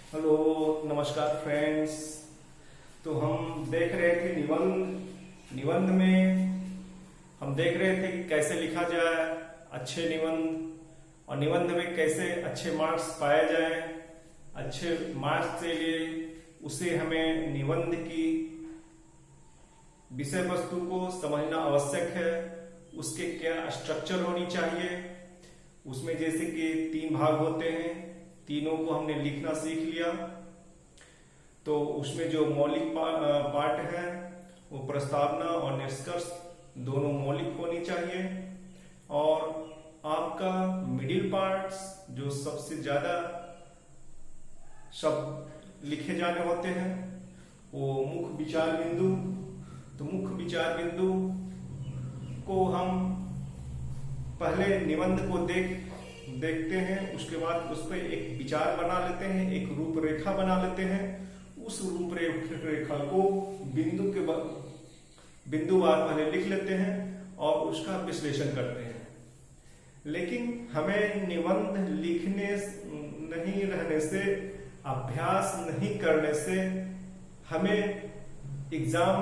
Hello, नमस्कार friends. तो हम देख रहे थे निबंध में हम देख रहे थे कि कैसे लिखा जाए अच्छे निबंध, और निबंध में कैसे अच्छे मार्क्स पाए जाए। अच्छे मार्क्स के लिए उसे हमें निबंध की विषय वस्तु को समझना आवश्यक है। उसके क्या स्ट्रक्चर होनी चाहिए, उसमें जैसे कि 3 भाग होते हैं, तीनों को हमने लिखना सीख लिया। तो उसमें जो मौलिक पार्ट है वो प्रस्तावना और निष्कर्ष दोनों मौलिक होनी चाहिए, और आपका मिडिल पार्ट्स जो सबसे ज्यादा शब्द लिखे जाने होते हैं वो मुख्य विचार बिंदु। तो मुख्य विचार बिंदु को हम पहले निबंध को देखते हैं, उसके बाद उस पर एक विचार बना लेते हैं, एक रूपरेखा बना लेते हैं। उस रूपरेखा को बिंदुवार पहले लिख लेते हैं और उसका विश्लेषण करते हैं। लेकिन हमें निबंध लिखने नहीं रहने से, अभ्यास नहीं करने से हमें एग्जाम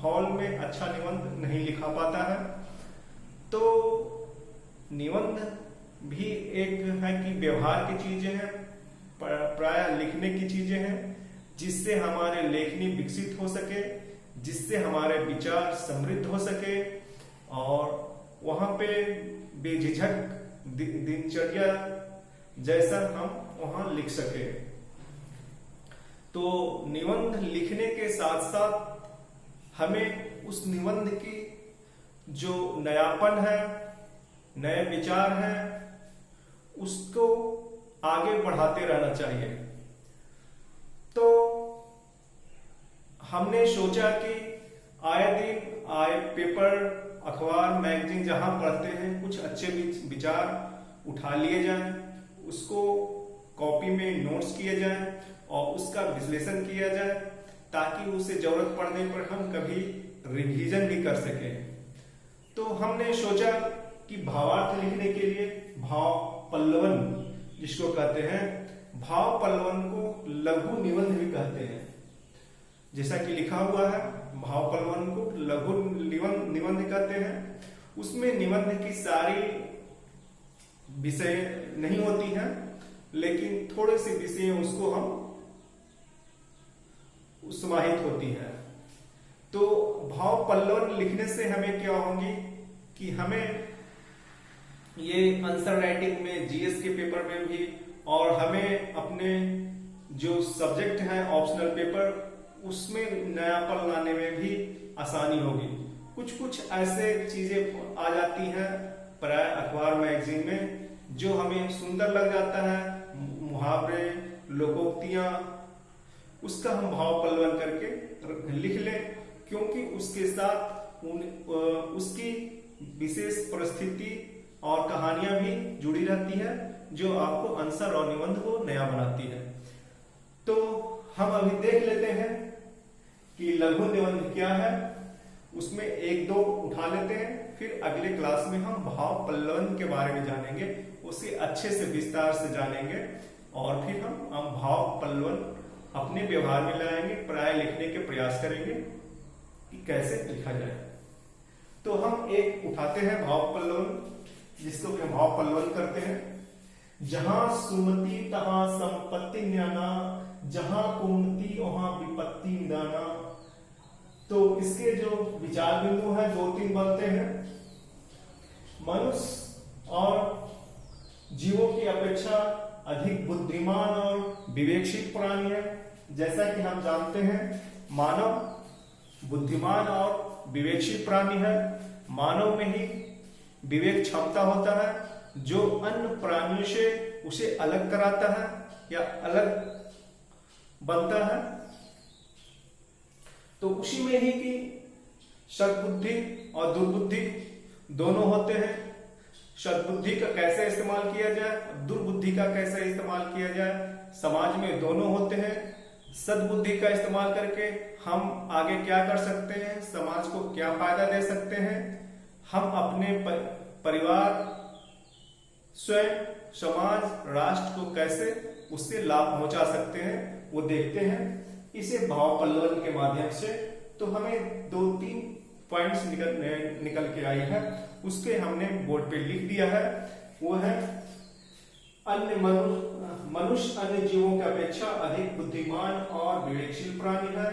हॉल में अच्छा निबंध नहीं लिखा पाता है। तो निबंध भी एक है कि व्यवहार की चीजें हैं, प्राय लिखने की चीजें हैं, जिससे हमारे लेखनी विकसित हो सके, जिससे हमारे विचार समृद्ध हो सके, और वहां पे बेझिझक दिनचर्या जैसा हम वहां लिख सके। तो निबंध लिखने के साथ साथ हमें उस निबंध की जो नयापन है, नए विचार हैं, उसको आगे बढ़ाते रहना चाहिए। तो हमने सोचा कि आए दिन आए पेपर, अखबार, मैगजीन जहां पढ़ते हैं, कुछ अच्छे विचार उठा लिए जाएं, उसको कॉपी में नोट्स किए जाएं और उसका विश्लेषण किया जाए, ताकि उसे जरूरत पड़ने पर हम कभी रिवीजन भी कर सकें। तो हमने सोचा कि भावार्थ लिखने के लिए भाव पल्लवन, जिसको कहते हैं, भाव पल्लवन को लघु निबंध भी कहते हैं। जैसा कि लिखा हुआ है, भाव पल्लवन को लघु निबंध कहते हैं। उसमें निबंध की सारी विषय नहीं होती हैं, लेकिन थोड़े से विषय उसको हम समाहित होती है। तो भाव पल्लवन लिखने से हमें क्या होंगी कि हमें ये आंसर राइटिंग में, जीएस के पेपर में भी, और हमें अपने जो सब्जेक्ट हैं ऑप्शनल पेपर, उसमें नयापन लाने में भी आसानी होगी। कुछ ऐसे चीजें आ जाती हैं प्राय अखबार मैगजीन में जो हमें सुंदर लग जाता है, मुहावरे, लोकोक्तियां, उसका हम भाव पल्लवन करके लिख लें, क्योंकि उसके साथ उसकी विशेष परिस्थिति और कहानियां भी जुड़ी रहती है, जो आपको आंसर और निबंध को नया बनाती है। तो हम अभी देख लेते हैं कि लघु निबंध क्या है, उसमें 1-2 उठा लेते हैं, फिर अगले क्लास में हम भाव पल्लवन के बारे में जानेंगे, उसे अच्छे से विस्तार से जानेंगे, और फिर हम भाव पल्लवन अपने व्यवहार में लाएंगे, प्राय लिखने के प्रयास करेंगे कि कैसे लिखा जाए। तो हम एक उठाते हैं भाव पल्लवन, जिसको हम भाव पल्लवन करते हैं। जहां सुमति तहां संपत्ति न्याना, जहां कुमति वहां विपत्ति निदाना। तो इसके जो विचार बिंदु हैं 2-3 बनते हैं। मनुष्य और जीवों की अपेक्षा अधिक बुद्धिमान और विवेकशील प्राणी है। जैसा कि हम जानते हैं, मानव बुद्धिमान और विवेकशील प्राणी है। मानव में ही विवेक क्षमता होता है, जो अन्य प्राणियों से उसे अलग कराता है या अलग बनता है। तो उसी में ही कि सद्बुद्धि और दुर्बुद्धि दोनों होते हैं। सद्बुद्धि का कैसे इस्तेमाल किया जाए, दुर्बुद्धि का कैसे इस्तेमाल किया जाए, समाज में दोनों होते हैं। सद्बुद्धि का इस्तेमाल करके हम आगे क्या कर सकते हैं, समाज को क्या फायदा दे सकते हैं, हम अपने परिवार स्वयं, समाज, राष्ट्र को कैसे उससे लाभ पहुंचा सकते हैं वो देखते हैं इसे भाव पल्लवन के माध्यम से। तो हमें 2-3 पॉइंट्स निकल के आई है, उसके हमने बोर्ड पे लिख दिया है। वो है अन्य मनुष्य अन्य जीवों की अपेक्षा अधिक बुद्धिमान और विवेकशील प्राणी है।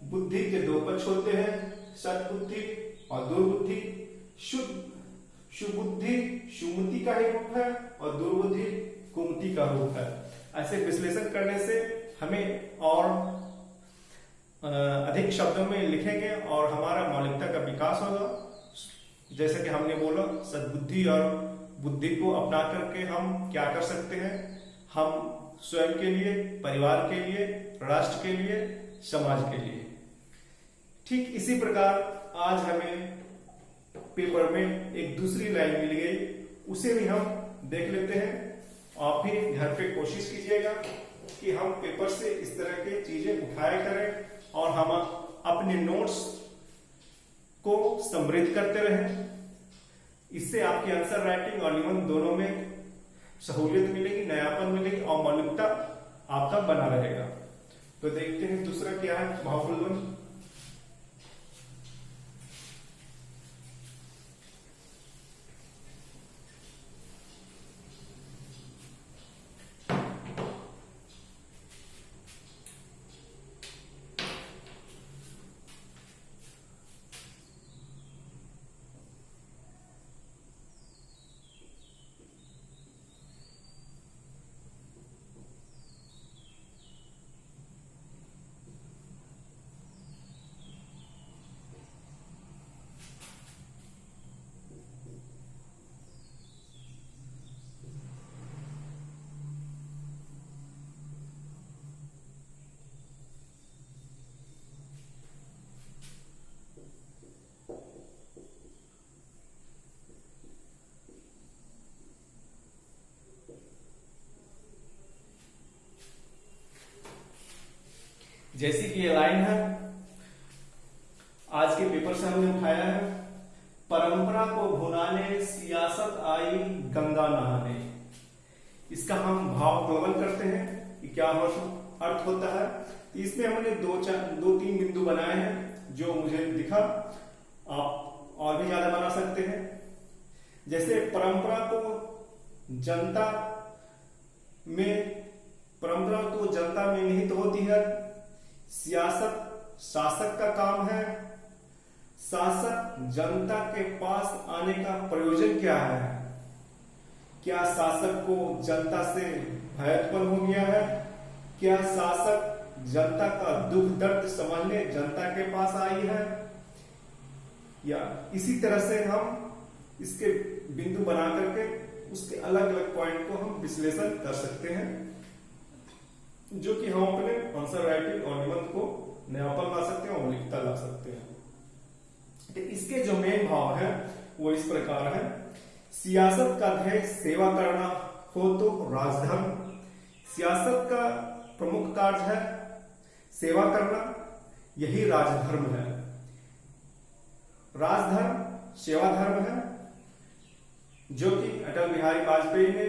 बुद्धि के 2 पक्ष होते हैं, सद्बुद्धि और दुर्बुद्धि। सुबुद्धि सुमति का ही रूप है और दुर्बुद्धि कुमति का रूप है। ऐसे विश्लेषण करने से हमें और अधिक शब्दों में लिखेंगे और हमारा मौलिकता का विकास होगा। जैसे कि हमने बोला, सद्बुद्धि और बुद्धि को अपना करके हम क्या कर सकते हैं, हम स्वयं के लिए, परिवार के लिए, राष्ट्र के लिए, समाज के लिए। ठीक इसी प्रकार आज हमें पेपर में एक दूसरी लाइन मिल गई, उसे भी हम देख लेते हैं। आप भी घर पे कोशिश कीजिएगा कि हम पेपर से इस तरह की चीजें उठाया करें और हम अपने नोट्स को समृद्ध करते रहें। इससे आपकी आंसर राइटिंग और निबंध दोनों में सहूलियत मिलेगी, नयापन मिलेगी और मौलिकता आपका बना रहेगा। तो देखते हैं दूसरा क्या है, भाव पल्लवन। जैसी कि ये लाइन है, आज के पेपर से हमने उठाया है, परंपरा को भुनाने सियासत आई गंगा नहाने। इसका हम भाव पल्लवन करते हैं कि क्या अर्थ होता है। इसमें हमने 2-3 बिंदु बनाए हैं जो मुझे दिखा, आप और भी ज्यादा बना सकते हैं। जैसे परंपरा तो जनता में निहित होती है, सियासत शासक का काम है, शासक जनता के पास आने का प्रयोजन क्या है, क्या शासक को जनता से भय उत्पन्न हो गया है, क्या शासक जनता का दुख दर्द समझने जनता के पास आई है, या इसी तरह से हम इसके बिंदु बना करके उसके अलग अलग पॉइंट को हम विश्लेषण कर सकते हैं, जो कि हम अपने आंसर राइटिंग और निबंध को नयापन ला सकते हैं और मौलिकता ला सकते हैं। तो इसके जो मेन भाव है वो इस प्रकार है, सियासत का ध्येय सेवा करना हो तो राजधर्म। सियासत का प्रमुख कार्य है सेवा करना, यही राजधर्म है। राजधर्म सेवा धर्म है, जो कि अटल बिहारी वाजपेयी ने